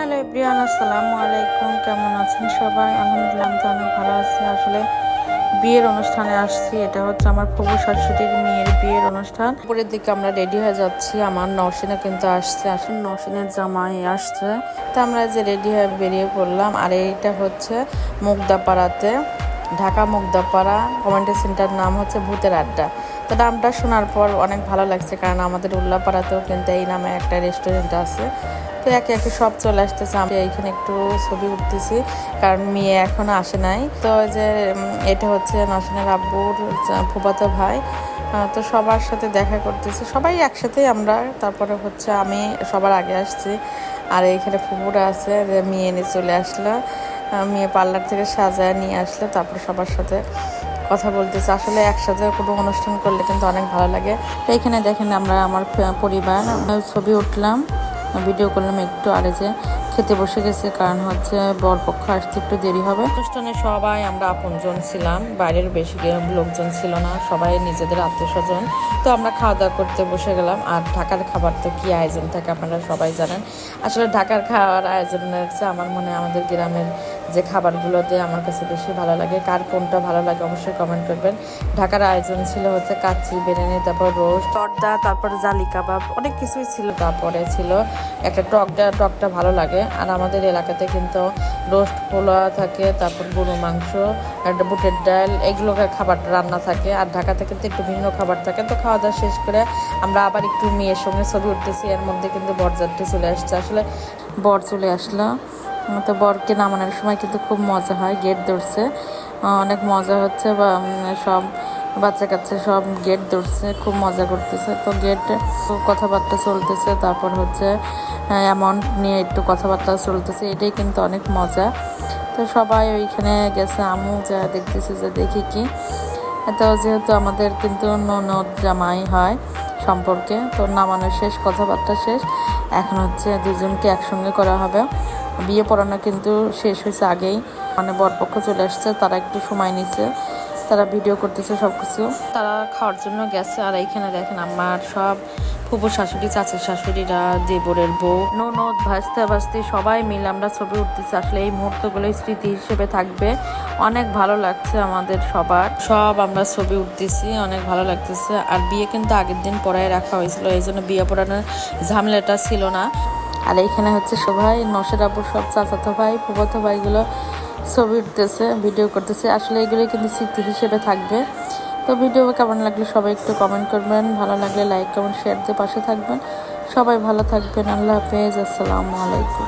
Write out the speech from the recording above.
Hello everyone, আসসালামু আলাইকুম। কেমন আছেন সবাই? আলহামদুলিল্লাহ, আমি তো অনেক ভালো আছি। আসলে বিয়ের অনুষ্ঠানে আসছি। এটা হচ্ছে আমার ফুফু শাশুড়ির মেয়ের বিয়ের অনুষ্ঠান। উপরের দিকে আমরা রেডি হয়ে যাচ্ছি। আমার নওশিনা কিন্তু আসছে, আসলে নওশিনের জামাই আসছে। তো আমরা যে রেডি হয়ে বেরিয়ে পড়লাম। আর এইটা হচ্ছে মুগদাপাড়াতে, ঢাকা মুগদাপাড়া কমিউনিটি সেন্টার, নাম হচ্ছে ভূতের আড্ডা। তো নামটা শোনার পর অনেক ভালো লাগছে, কারণ আমাদের উল্লাপাড়াতেও কিন্তু এই নামে একটা রেস্টুরেন্ট আছে। তো একে একে সব চলে আসতেছে। আমি এইখানে একটু ছবি উঠতেছি, কারণ মেয়ে এখনো আসে নাই। তো যে এটা হচ্ছে নওশিনের আব্বুর ফুফাতো ভাই। তো সবার সাথে দেখা করতেছি, সবাই একসাথেই আমরা। তারপরে হচ্ছে আমি সবার আগে আসছি। আর এইখানে ফুপুরা আছে, যে মেয়ে এনে চলে আসলো। মেয়ে পার্লার থেকে সাজায় নিয়ে আসলে তারপরে সবার সাথে কথা বলতেছে। আসলে একসাথে কোনো অনুষ্ঠান করলে কিন্তু অনেক ভালো লাগে। তো এইখানে দেখেন আমরা আমার পরিবার ছবি উঠলাম, ভিডিও করলাম একটু। আর যে খেতে বসে গেছে, কারণ হচ্ছে বরপক্ষ আসতে একটু দেরি হবে। অনুষ্ঠানে সবাই আমরা আপনজন ছিলাম, বাইরের বেশি লোকজন ছিল না, সবাই নিজেদের আত্মীয় স্বজন। তো আমরা খাওয়া দাওয়া করতে বসে গেলাম। আর ঢাকার খাবার তো কি আয়োজন থাকে আপনারা সবাই জানেন। আসলে ঢাকার খাওয়ার আয়োজন হচ্ছে, আমার মনে হয় আমাদের গ্রামের যে খাবারগুলোতে আমার কাছে বেশি ভালো লাগে। কার কোনটা ভালো লাগে অবশ্যই কমেন্ট করবেন। ঢাকার আয়োজন ছিল হচ্ছে কাচ্চি, বিরিয়ানি, তারপর রোস্ট, তরদা, তারপরে জালি কাবাব, অনেক কিছুই ছিল। তারপরে ছিল একটা টকটা ভালো লাগে। আর আমাদের এলাকাতে কিন্তু রোস্ট পোলা থাকে, তারপর গরু মাংস, একটা বুটের ডাল, এগুলো খাবার রান্না থাকে। আর ঢাকাতে কিন্তু একটু ভিন্ন খাবার থাকে। তো খাওয়া দাওয়া শেষ করে আমরা আবার একটু মেয়ের সঙ্গে ছবি উঠতেছি। এর মধ্যে কিন্তু বরযাত্রী চলে আসছে। আসলে বর চলে আসলো। তো বরকে নামানোর সময় কিন্তু খুব মজা হয়, গেট ধরছে, অনেক মজা হচ্ছে। বা সব বাচ্চা কাচ্চা সব গেট ধরছে, খুব মজা করতেছে। তো গেট কথাবার্তা চলতেছে, তারপর হচ্ছে অ্যামাউন্ট নিয়ে একটু কথাবার্তা চলতেছে, এটাই কিন্তু অনেক মজা। তো সবাই ওইখানে গেছে, আমু যা দেখতেছে যে দেখি কি। তো যেহেতু আমাদের কিন্তু ননদ জামাই হয় সম্পর্কে, তো নামানো শেষ, কথাবার্তা শেষ। এখন হচ্ছে দুজনকে একসঙ্গে করা হবে। বিয়ে পড়ানো কিন্তু শেষ হয়েছে আগেই, মানে বরপক্ষ চলে আসছে, তারা একটু সময় নিচ্ছে, তারা ভিডিও করতেছে সব কিছু, তারা খাওয়ার জন্য গেছে। আর এইখানে দেখেন আমার সব ফুফু শাশুড়ি, চাচির শাশুড়িরা, দেবরের বউ, ননদ, ভাস্তি সবাই মিলে আমরা ছবি উঠতেছি। আসলে এই মুহূর্তগুলো স্মৃতি হিসেবে থাকবে। অনেক ভালো লাগছে আমাদের সবার, সব আমরা ছবি উঠতেছি, অনেক ভালো লাগতেছে। আর বিয়ে কিন্তু আগের দিন পড়ায় রাখা হয়েছিল, এই জন্য বিয়ে পড়ানোর ঝামেলাটা ছিল না। আর এইখানে হচ্ছে সবাই নশের আপুর সব চাচাতো ভাই, ফুফাতো ভাইগুলো ছবি উঠতেছে, ভিডিও করতেছে। আসলে এগুলো কিন্তু স্মৃতি হিসেবে থাকবে। তো ভিডিও কেমন লাগলে সবাই একটু কমেন্ট করবেন, ভালো লাগলে লাইক কমেন্ট শেয়ার দিয়ে পাশে থাকবেন। সবাই ভালো থাকবেন। আল্লাহ হাফেজ, আসসালামু আলাইকুম।